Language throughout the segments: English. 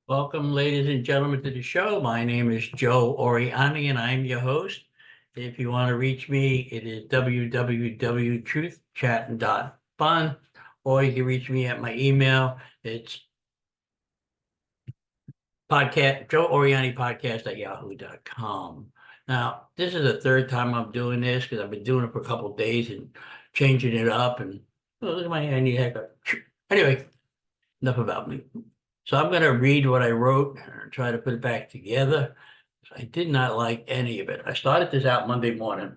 Welcome, ladies and gentlemen, to the show. My name is Joe Oriani, and I'm your host. If you want to reach me, it is www.truthchatting.fun, or you can reach me at my email. It's Joe Oriani podcast at yahoo.com. Now, this is the third time I'm doing this because I've been doing it for a couple of days and changing it up. And look at my handy haircut. Anyway, enough about me. So I'm going to read what I wrote and try to put it back together. I did not like any of it. I started this out Monday morning,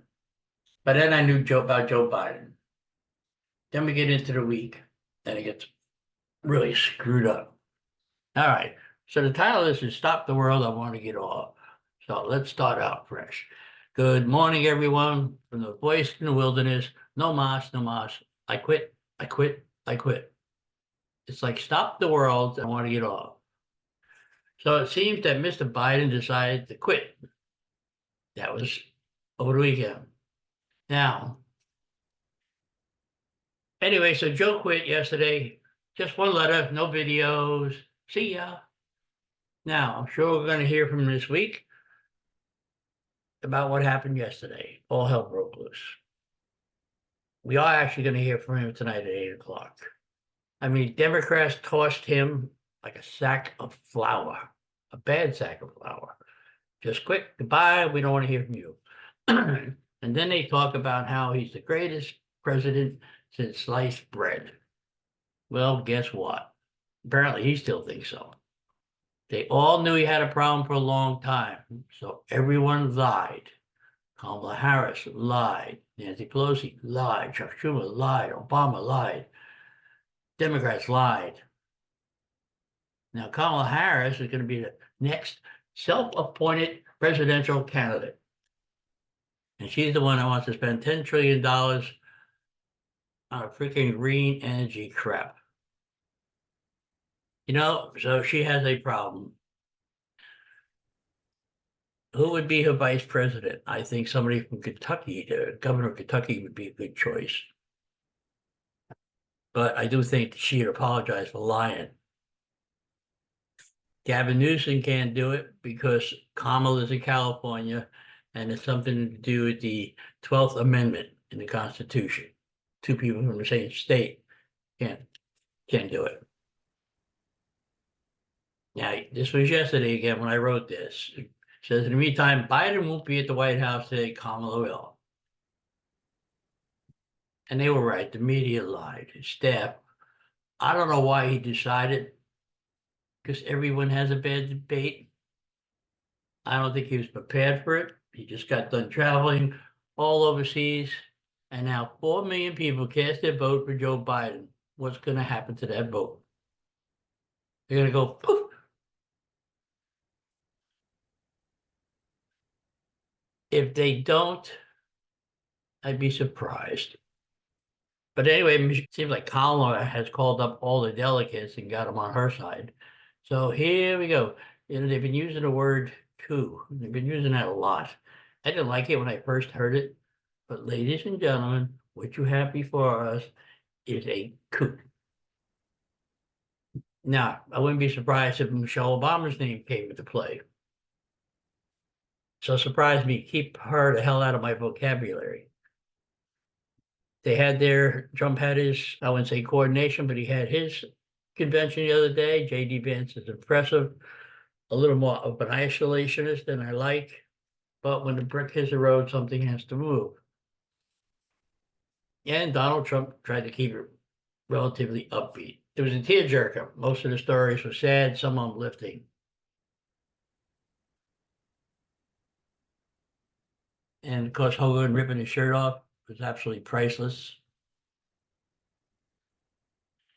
but then I knew about Joe Biden. Then we get into the week, and it gets really screwed up. All right. So the title of this is Stop the World, I Want to Get Off. So let's start out fresh. Good morning, everyone. From the voice in the wilderness, no mas, no mas. I quit, I quit, I quit. It's like stop the world, I want to get off. So it seems that Mr. Biden decided to quit. That was over the weekend. Now, anyway, so Joe quit yesterday. Just one letter, no videos. See ya. Now, I'm sure we're going to hear from him this week about what happened yesterday. All hell broke loose. We are actually going to hear from him tonight at 8 o'clock. I mean, Democrats tossed him like a sack of flour, a bad sack of flour. Just quick, goodbye. We don't want to hear from you. And then they talk about how he's the greatest president since sliced bread. Well, guess what? Apparently, he still thinks so. They all knew he had a problem for a long time, so everyone lied. Kamala Harris lied. Nancy Pelosi lied. Chuck Schumer lied. Obama lied. Democrats lied. Now, Kamala Harris is going to be the next self-appointed presidential candidate. And she's the one that wants to spend $10 trillion on a freaking green energy crap. So she has a problem. Who would be her vice president? I think somebody from Kentucky, the governor of Kentucky would be a good choice. But I do think she'd apologize for lying. Gavin Newsom can't do it because Kamala's in California, and it's something to do with the 12th Amendment in the Constitution. Two people from the same state can't do it. Now, this was yesterday again when I wrote this. It says, in the meantime, Biden won't be at the White House today, Kamala will. And they were right. The media lied. His staff. I don't know why he decided, because everyone has a bad debate. I don't think he was prepared for it. He just got done traveling all overseas. And now 4 million people cast their vote for Joe Biden. What's going to happen to that vote? They're going to go poof. If they don't, I'd be surprised. But anyway, it seems like Kamala has called up all the delegates and got them on her side. So here we go. They've been using the word coup. They've been using that a lot. I didn't like it when I first heard it. But ladies and gentlemen, what you have before us is a coup. Now, I wouldn't be surprised if Michelle Obama's name came into play. So surprise me, keep her the hell out of my vocabulary. Trump had his, I wouldn't say coordination, but he had his convention the other day. J.D. Vance is impressive, a little more of an isolationist than I like. But when the brick hits the road, something has to move. And Donald Trump tried to keep it relatively upbeat. It was a tearjerker. Most of the stories were sad, some uplifting. And of course, Hogan ripping his shirt off was absolutely priceless.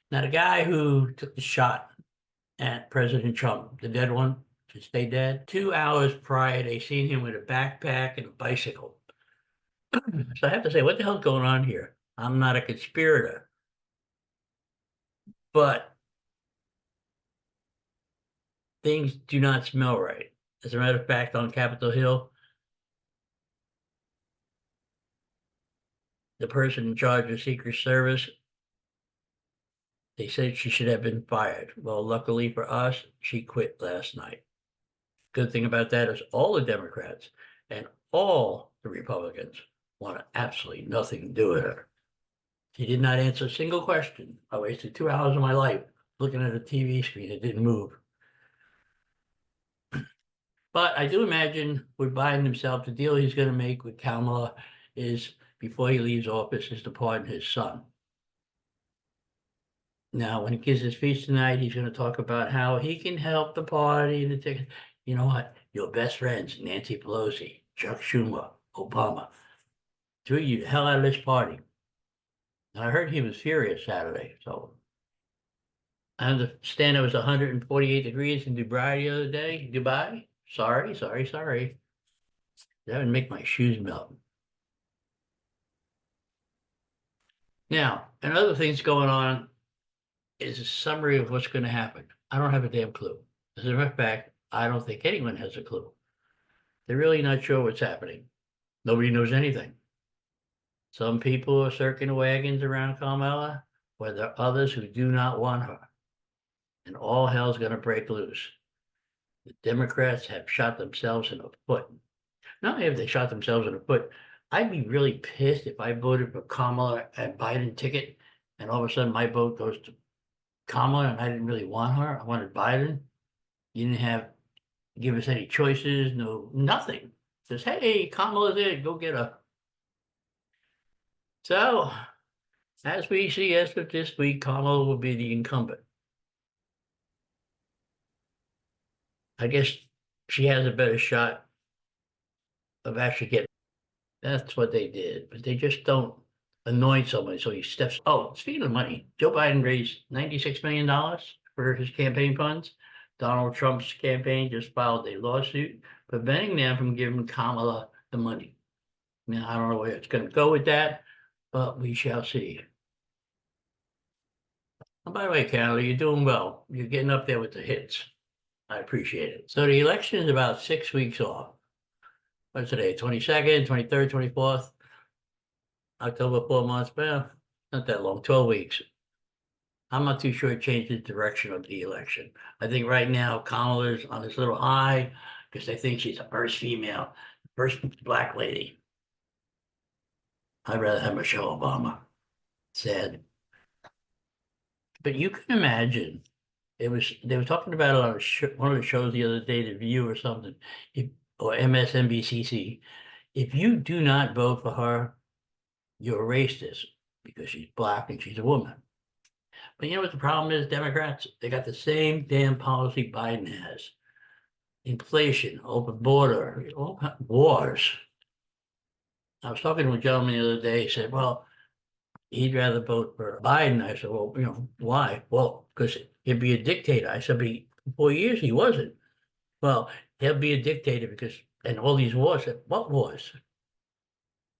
Now, the guy who took the shot at President Trump, the dead one, to stay dead, 2 hours prior, they seen him with a backpack and a bicycle. So I have to say, what the hell's going on here? I'm not a conspirator, but things do not smell right. As a matter of fact, on Capitol Hill, the person in charge of Secret Service They said she should have been fired. Well, luckily for us, she quit last night. Good thing about that is all the Democrats and all the Republicans want absolutely nothing to do with her. She did not answer a single question. I wasted 2 hours of my life looking at a TV screen that didn't move. But I do imagine with Biden himself, the deal he's going to make with Kamala is before he leaves office is to pardon his son. Now, when he gives his speech tonight, he's going to talk about how he can help the party and the ticket. You know what? Your best friends, Nancy Pelosi, Chuck Schumer, Obama, threw you the hell out of this party. And I heard he was furious Saturday. So I understand it was 148 degrees in Dubai the other day. Dubai? Sorry. That would make my shoes melt. Now, another thing's going on is a summary of what's going to happen. I don't have a damn clue. As a matter of fact, I don't think anyone has a clue. They're really not sure what's happening. Nobody knows anything. Some people are circling wagons around Kamala, where there are others who do not want her. And all hell's going to break loose. The Democrats have shot themselves in the foot. Not only have they shot themselves in the foot, I'd be really pissed if I voted for Kamala and Biden ticket, and all of a sudden my vote goes to Kamala and I didn't really want her. I wanted Biden. You didn't give us any choices, nothing. Says, hey, Kamala's in, go get her. So, as we see, as of this week, Kamala will be the incumbent. I guess she has a better shot of actually getting. That's what they did, but they just don't anoint someone so he steps. Oh, speaking of money, Joe Biden raised $96 million for his campaign funds. Donald Trump's campaign just filed a lawsuit preventing them from giving Kamala the money. Now, I don't know where it's going to go with that, but we shall see. And by the way, Kamala, you're doing well. You're getting up there with the hits. I appreciate it. So the election is about 6 weeks off. What's today? 22nd, 23rd, 24th, October, 4 months. Well, not that long, 12 weeks. I'm not too sure it changed the direction of the election. I think right now Kamala's on this little high because they think she's the first female, first black lady. I'd rather have Michelle Obama. Sad. But you can imagine, they were talking about it on one of the shows the other day, The View or something, or MSNBC. If you do not vote for her, you're a racist because she's black and she's a woman. But you know what the problem is, Democrats? They got the same damn policy Biden has. Inflation, open border, all kinds of wars. I was talking to a gentleman the other day, he said, well, he'd rather vote for Biden. I said, well, why? Well, because he'd be a dictator. I said, but for 4 years he wasn't. Well, he'll be a dictator because, and all these wars, what wars?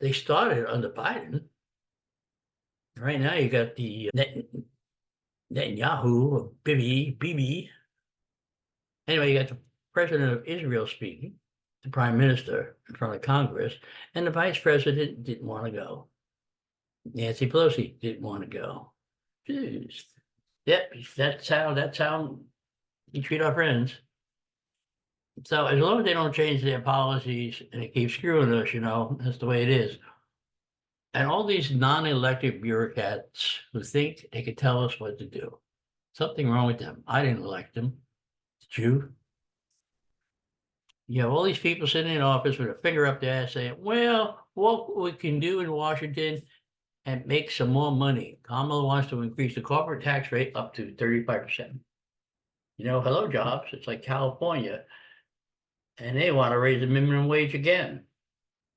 They started under Biden. Right now you got the Netanyahu, or Bibi. Anyway, you got the president of Israel speaking, the prime minister in front of Congress, and the vice president didn't want to go. Nancy Pelosi didn't want to go. Jeez. Yep, that's how you treat our friends. So as long as they don't change their policies and they keep screwing us, that's the way it is. And all these non-elected bureaucrats who think they could tell us what to do. Something wrong with them. I didn't elect them. Did you? You have all these people sitting in office with a finger up their ass saying, well, what we can do in Washington and make some more money. Kamala wants to increase the corporate tax rate up to 35%. Hello, jobs. It's like California. And they want to raise the minimum wage again.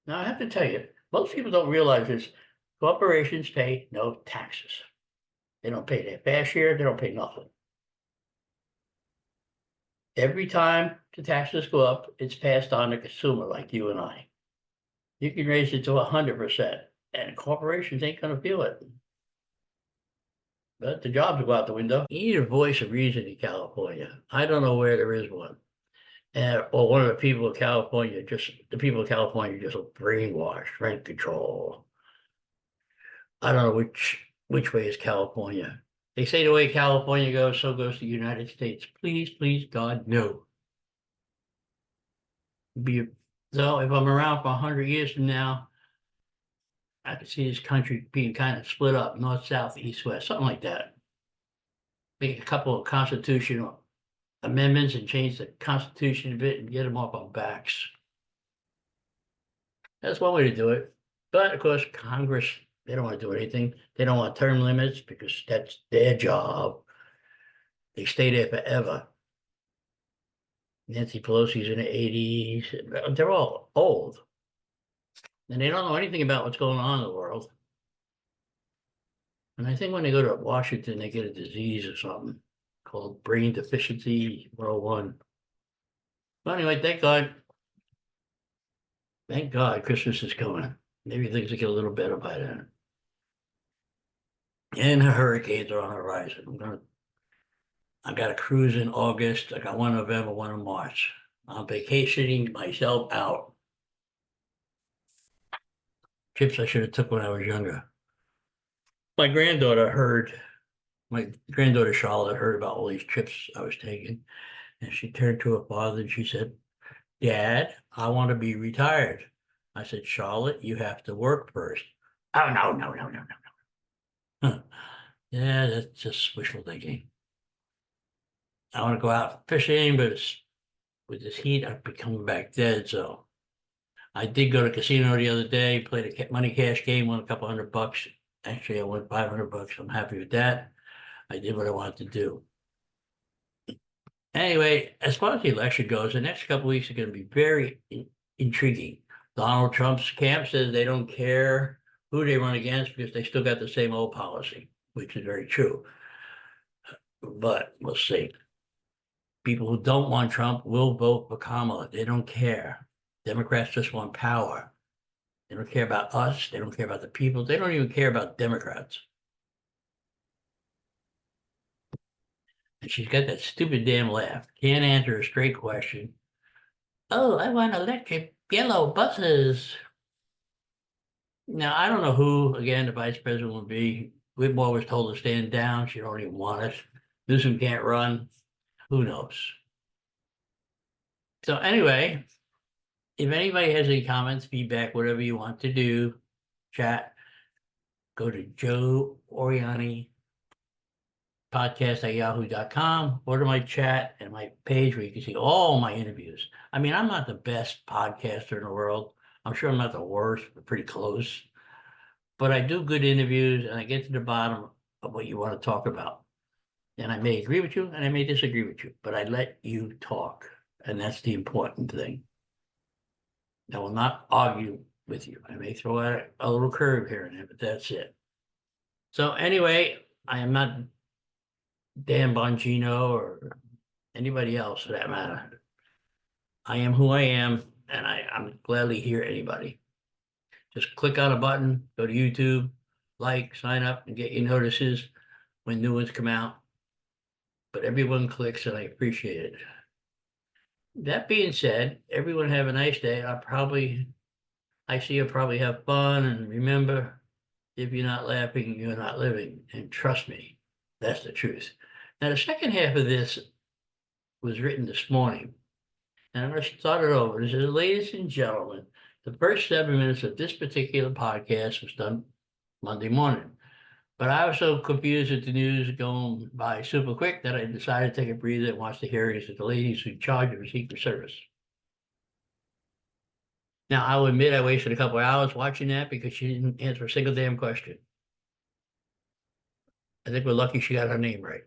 Now, I have to tell you, most people don't realize this. Corporations pay no taxes. They don't pay their fair share. They don't pay nothing. Every time the taxes go up, it's passed on to consumer like you and I. You can raise it to 100%, and corporations ain't going to feel it. But the jobs go out the window. You need a voice of reason in California. I don't know where there is one. Or one of the people of California, just brainwashed, rent control. I don't know which way is California. They say the way California goes, so goes the United States. Please, please, God, no. Be so if I'm around for 100 years from now, I could see this country being kind of split up, north, south, east, west, something like that. Make a couple of constitutional amendments and change the Constitution a bit and get them off our backs. That's one way to do it. But of course, Congress, they don't want to do anything. They don't want term limits because that's their job. They stay there forever. Nancy Pelosi's in the 80s. They're all old. And they don't know anything about what's going on in the world. And I think when they go to Washington, they get a disease or something called brain deficiency 101. But anyway, thank God. Thank God Christmas is coming. Maybe things will get a little better by then. And the hurricanes are on the horizon. I got a cruise in August. I got one in November, one in March. I'm vacationing myself out. Trips I should have took when I was younger. My granddaughter Charlotte heard about all these trips I was taking. And she turned to her father and she said, Dad, I want to be retired. I said, Charlotte, you have to work first. Oh, no. Huh. Yeah, that's just wishful thinking. I want to go out fishing, but with this heat, I'd be coming back dead. So I did go to casino the other day, played a money cash game, won a couple $100. Actually, I won $500. I'm happy with that. I did what I wanted to do. Anyway, as far as the election goes, the next couple of weeks are going to be very intriguing. Donald Trump's camp says they don't care who they run against because they still got the same old policy, which is very true. But we'll see. People who don't want Trump will vote for Kamala. They don't care. Democrats just want power. They don't care about us. They don't care about the people. They don't even care about Democrats. And she's got that stupid damn laugh. Can't answer a straight question. Oh, I want electric yellow buses. Now, I don't know who, again, the vice president will be. Whitmore was told to stand down. She don't even want it. Newsom can't run. Who knows? So anyway, if anybody has any comments, feedback, whatever you want to do, chat, go to Joe Oriani podcast@yahoo.com, or to my chat and my page where you can see all my interviews. I mean, I'm not the best podcaster in the world. I'm sure I'm not the worst, but pretty close. But I do good interviews and I get to the bottom of what you want to talk about. And I may agree with you and I may disagree with you, but I let you talk. And that's the important thing. I will not argue with you. I may throw out a little curve here and there, but that's it. So anyway, I am not Dan Bongino or anybody else for that matter. I am who I am, and I'm gladly hear anybody. Just click on a button, go to YouTube, like, sign up, and get your notices when new ones come out. But everyone clicks, and I appreciate it. That being said, everyone have a nice day. I see you'll probably have fun, and remember, if you're not laughing, you're not living. And trust me, that's the truth. Now, the second half of this was written this morning. And I'm going to start it over. It says, ladies and gentlemen, the first 7 minutes of this particular podcast was done Monday morning. But I was so confused with the news going by super quick that I decided to take a breather and watch the hearings of the ladies who charge of Secret Service. Now, I'll admit I wasted a couple of hours watching that because she didn't answer a single damn question. I think we're lucky she got her name right.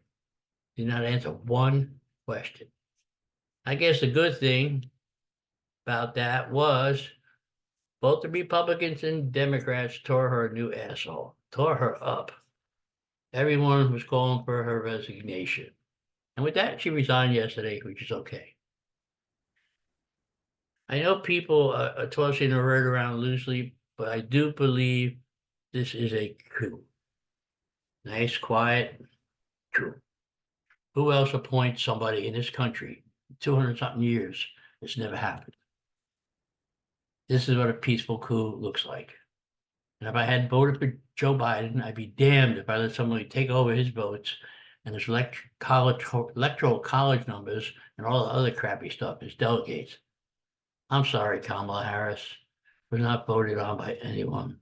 Did not answer one question. I guess the good thing about that was both the Republicans and Democrats tore her a new asshole, tore her up. Everyone was calling for her resignation. And with that, she resigned yesterday, which is okay. I know people are tossing the word around loosely, but I do believe this is a coup. Nice, quiet coup. Who else appoints somebody in this country, 200-something years, it's never happened. This is what a peaceful coup looks like. And if I had voted for Joe Biden, I'd be damned if I let somebody take over his votes and his electoral college numbers and all the other crappy stuff, his delegates. I'm sorry, Kamala Harris was not voted on by anyone.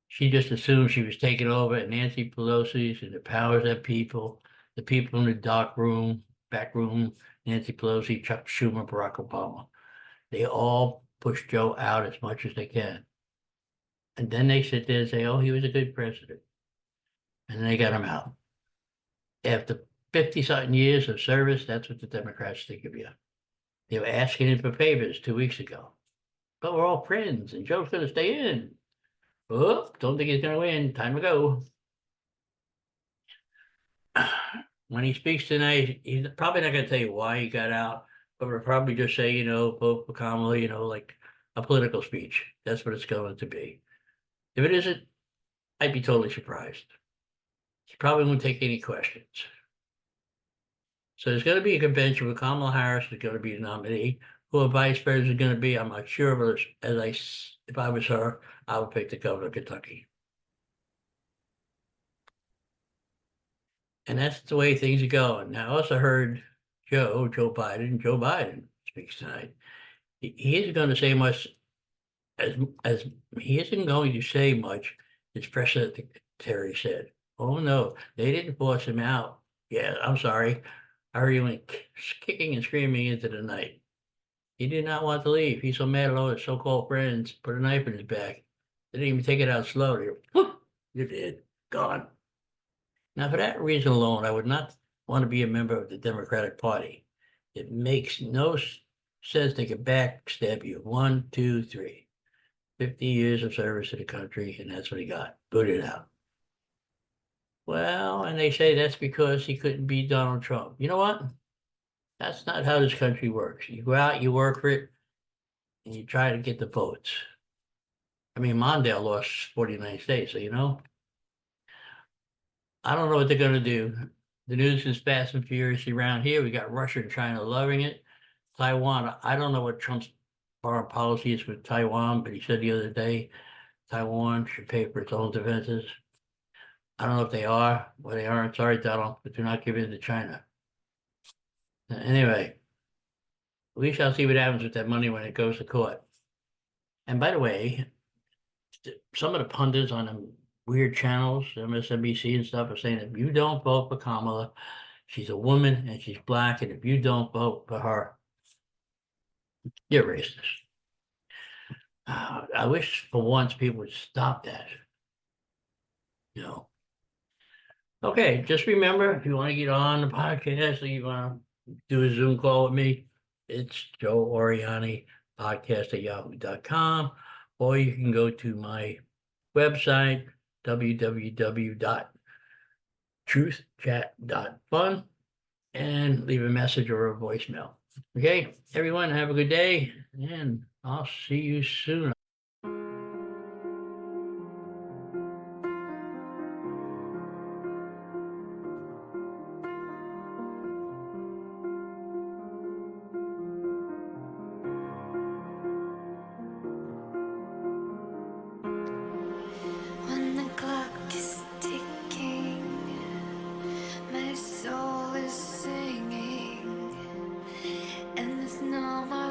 She just assumed she was taking over at Nancy Pelosi's and the powers that people, the people in the back room, Nancy Pelosi, Chuck Schumer, Barack Obama. They all push Joe out as much as they can. And then they sit there and say, oh, he was a good president. And then they got him out. After 50-something years of service, that's what the Democrats think of you. They were asking him for favors 2 weeks ago. But we're all friends, and Joe's going to stay in. Oh, don't think he's going to win. Time to go. When he speaks tonight, he's probably not going to tell you why he got out, but we'll probably just say, vote for Kamala, like a political speech. That's what it's going to be. If it isn't, I'd be totally surprised. He probably won't take any questions. So there's going to be a convention where Kamala Harris is going to be the nominee. Who a vice president is going to be, I'm not sure, but if I was her, I would pick the governor of Kentucky. And that's the way things are going. Now, I also heard Joe Biden speaks tonight. He isn't going to say much as he isn't going to say much, as press secretary said. Oh no, they didn't force him out. Yeah, I'm sorry. I heard he went kicking and screaming into the night. He did not want to leave. He's so mad at all his so-called friends put a knife in his back. They didn't even take it out slowly. You're dead. Gone. Now, for that reason alone, I would not want to be a member of the Democratic Party. It makes no sense they could backstab you. 1, 2, 3. 50 years of service to the country, and that's what he got. Booted out. Well, and they say that's because he couldn't beat Donald Trump. You know what? That's not how this country works. You go out, you work for it, and you try to get the votes. I mean, Mondale lost 49 states, so I don't know what they're going to do. The news is fast and furious around here. We got Russia and China loving it. Taiwan, I don't know what Trump's foreign policy is with Taiwan, but he said the other day Taiwan should pay for its own defenses. I don't know if they are or they aren't. Sorry, Donald, but do not give in to China. Anyway, we shall see what happens with that money when it goes to court. And by the way, some of the pundits on them weird channels, MSNBC and stuff, are saying if you don't vote for Kamala, she's a woman and she's black, and if you don't vote for her, you're racist. I wish for once people would stop that. Okay, just remember, if you want to get on the podcast or you want to do a Zoom call with me, it's Joe Oriani podcast at yahoo.com, or you can go to my website, www.truthchat.fun, and leave a message or a voicemail. Okay, everyone, have a good day, and I'll see you soon. When the clock is ticking, my soul is singing, and there's no more